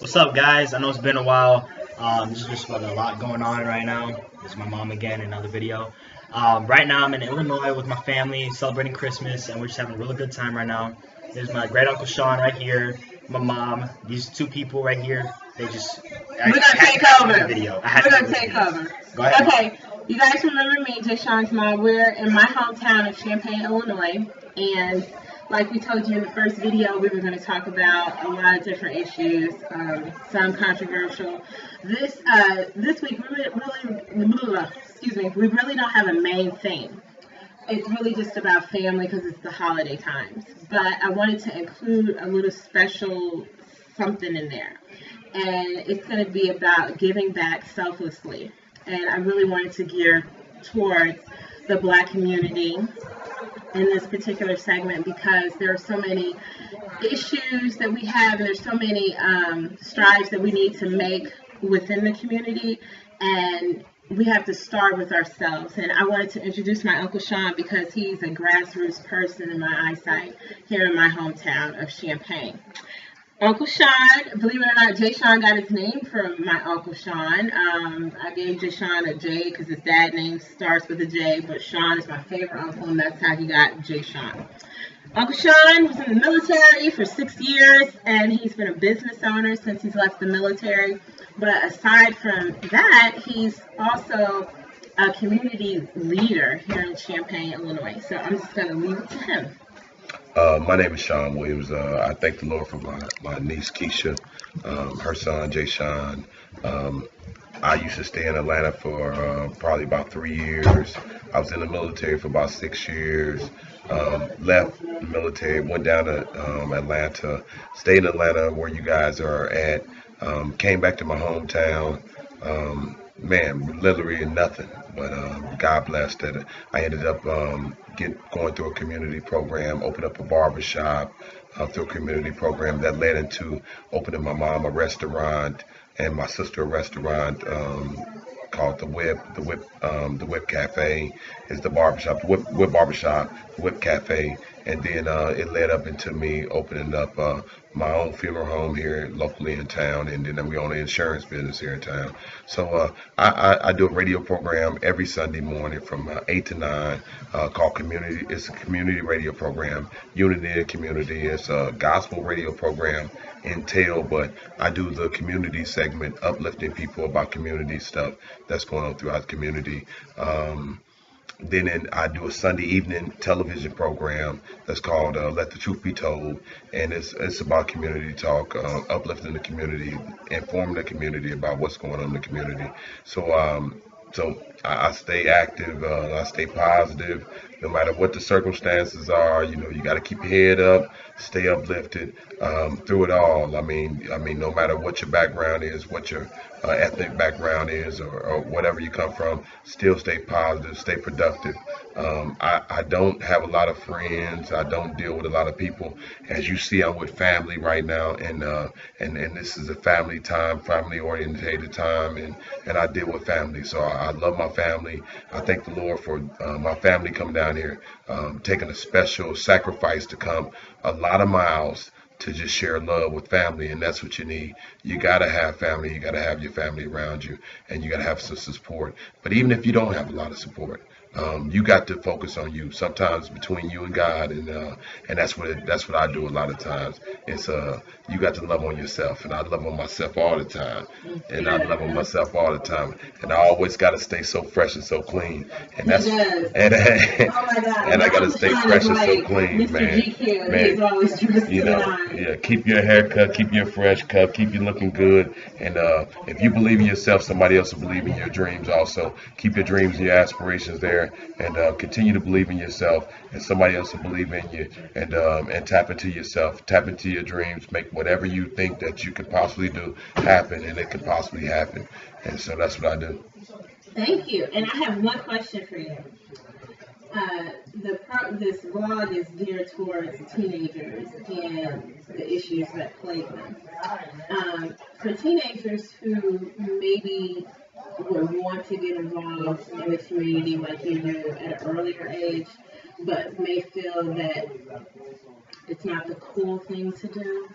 What's up, guys? I know it's been a while. There's just a lot going on right now. This is my mom again, another video. Right now, I'm in Illinois with my family celebrating Christmas, and we're just having a really good time right now. There's my great uncle Sean right here, my mom. These two people right here, they just. We're gonna take over. We're gonna take over. Go ahead. Okay, you guys remember me, Jay Sean's mom. We're in my hometown of Champaign, Illinois, and like we told you in the first video, we were going to talk about a lot of different issues, some controversial. This week, we really don't have a main theme. It's really just about family because it's the holiday times. But I wanted to include a little special something in there. And it's going to be about giving back selflessly. And I really wanted to gear towards the Black community in this particular segment because there are so many issues that we have and there's so many strides that we need to make within the community, and we have to start with ourselves. And I wanted to introduce my Uncle Sean because he's a grassroots person in my eyesight here in my hometown of Champaign. Uncle Sean, believe it or not, Jay Sean got his name from my Uncle Sean. I gave Jay Sean a J because his dad's name starts with a J, but Sean is my favorite uncle, and that's how he got Jay Sean. Uncle Sean was in the military for 6 years, and he's been a business owner since he's left the military. But aside from that, he's also a community leader here in Champaign, Illinois. So I'm just going to leave it to him. My name is Sean Williams. I thank the Lord for my niece Keisha, her son Jay Sean. I used to stay in Atlanta for probably about 3 years. I was in the military for about 6 years. Left the military, went down to Atlanta, stayed in Atlanta where you guys are at. Came back to my hometown. Man, literally nothing, but God blessed that I ended up going through a community program, opened up a barber shop through a community program that led into opening my mom a restaurant and my sister a restaurant called the Whip Cafe. Is the barbershop, the Whip Barbershop, the Whip Cafe, and then it led up into me opening up my own funeral home here locally in town, and then we own an insurance business here in town. So I do a radio program every Sunday morning from 8 to 9 called Community. It's a community radio program, Unity in the Community. It's a gospel radio program entail, but I do the community segment, uplifting people about community stuff that's going on throughout the community. Then I do a Sunday evening television program that's called Let the Truth Be Told, and it's about community talk, uplifting the community, informing the community about what's going on in the community. So I stay active, I stay positive, no matter what the circumstances are. You know, you got to keep your head up, stay uplifted through it all. I mean, no matter what your background is, what your ethnic background is, or whatever you come from, still stay positive, stay productive. I don't have a lot of friends. I don't deal with a lot of people. As you see, I'm with family right now, and this is a family time, family oriented time, and I deal with family. So I love my family. I thank the Lord for my family coming down here, taking a special sacrifice to come a lot of miles to just share love with family, and that's what you need. You gotta have family. You gotta have your family around you, and you gotta have some support. But even if you don't have a lot of support, you got to focus on you. Sometimes between you and God, and that's what I do a lot of times. It's you got to love on yourself, and I love on myself all the time, and I love on myself all the time, and I always got to stay so fresh and so clean, and that's and I got to stay fresh and so clean, man. You know, yeah. Keep your hair cut, keep your fresh cut, keep you looking good, and if you believe in yourself, somebody else will believe in your dreams also. Keep your dreams and your aspirations there, and continue to believe in yourself, and somebody else will believe in you, and tap into yourself, tap into your dreams, make whatever you think that you could possibly do happen, and it could possibly happen. And so that's what I do. Thank you. And I have one question for you. This vlog is geared towards teenagers and the issues that plague them. For teenagers who maybe would want to get involved in the community like you do at an earlier age, but may feel that It's not the cool thing to do.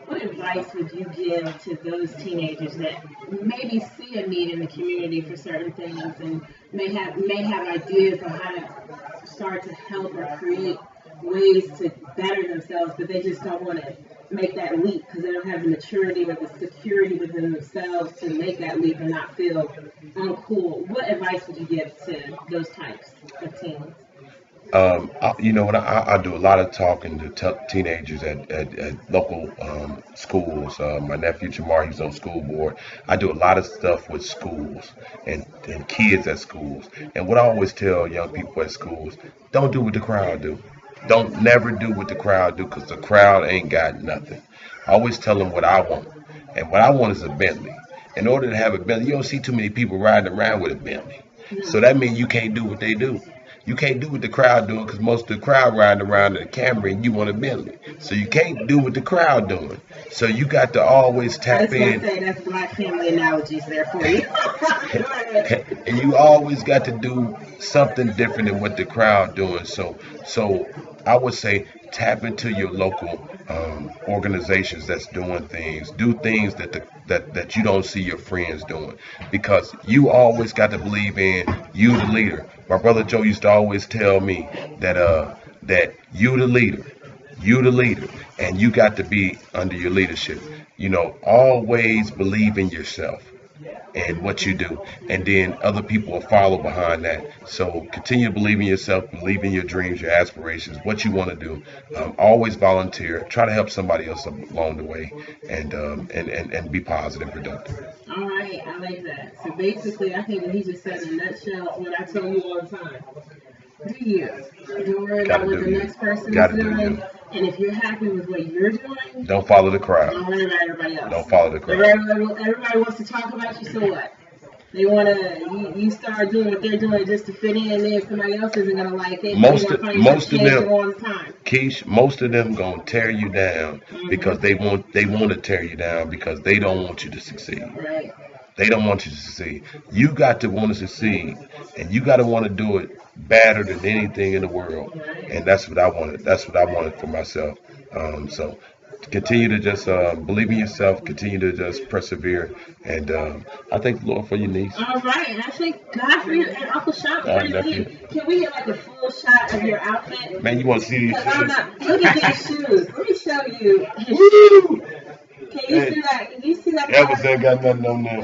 What advice would you give to those teenagers that maybe see a need in the community for certain things and may have ideas on how to start to help or create ways to better themselves, but they just don't want to make that leap because they don't have the maturity or the security within themselves to make that leap and not feel uncool? What advice would you give to those types of teens? You know what? I do a lot of talking to teenagers at local schools. My nephew Jamar, he's on school board. I do a lot of stuff with schools and kids at schools. And what I always tell young people at schools, don't do what the crowd do. Don't never do what the crowd do, because the crowd ain't got nothing. I always tell them what I want. And what I want is a Bentley. In order to have a Bentley, you don't see too many people riding around with a Bentley. So that means you can't do what they do. You can't do what the crowd doing, because most of the crowd riding around in a Camry and you want a Bentley. So you can't do what the crowd doing. So you got to always tap in. Say that's Black family analogies there for you. And you always got to do something different than what the crowd doing. So I would say tap into your local organizations that's doing things. Do things that you don't see your friends doing, because you always got to believe in you, the leader. My brother Joe used to always tell me that you the leader, and you got to be under your leadership. You know, always believe in yourself and what you do, and then other people will follow behind that. So continue to believe in yourself, believe in your dreams, your aspirations, what you want to do. Always volunteer, try to help somebody else along the way, and be positive and productive. All right, I like that. So basically, I think what he just said in a nutshell is what I tell you all the time. Do you. Don't worry about what the next person is doing. And if you're happy with what you're doing, don't follow the crowd. Don't worry about everybody else. Don't follow the crowd. Everybody wants to talk about you, so what? They want to, you start doing what they're doing just to fit in, and then somebody else isn't going to like it. Most of them, all the time. Keish, most of them going to tear you down because they want to tear you down because they don't want you to succeed. Right. They don't want you to succeed. You got to want to succeed, and you got to want to do it better than anything in the world. And that's what I wanted. That's what I wanted for myself. So continue to just believe in yourself. Continue to just persevere. And I thank the Lord for your niece. All right. And I thank God for you and Uncle Sean. Can we get like a full shot of your outfit? Man, you want to see these shoes? Look at these shoes. Let me show you. Woo! Can you see that? Can you see that? Everything got nothing on there.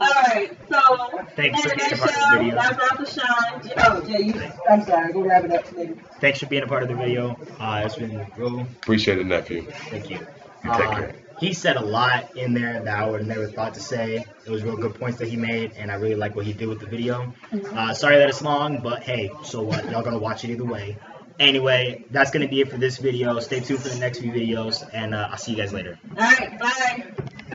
Alright, so thanks for being a part of the video. Uncle Sean. Oh, Jay, I'm sorry, go wrap it up, maybe. Thanks for being a part of the video. It's been real. Appreciate it, nephew. Thank you. You take care. He said a lot in there that I would have never thought to say. It was real good points that he made, and I really like what he did with the video. Sorry that it's long, but hey, so what? Y'all gonna watch it either way. Anyway, that's gonna be it for this video. Stay tuned for the next few videos, and I'll see you guys later. All right, bye.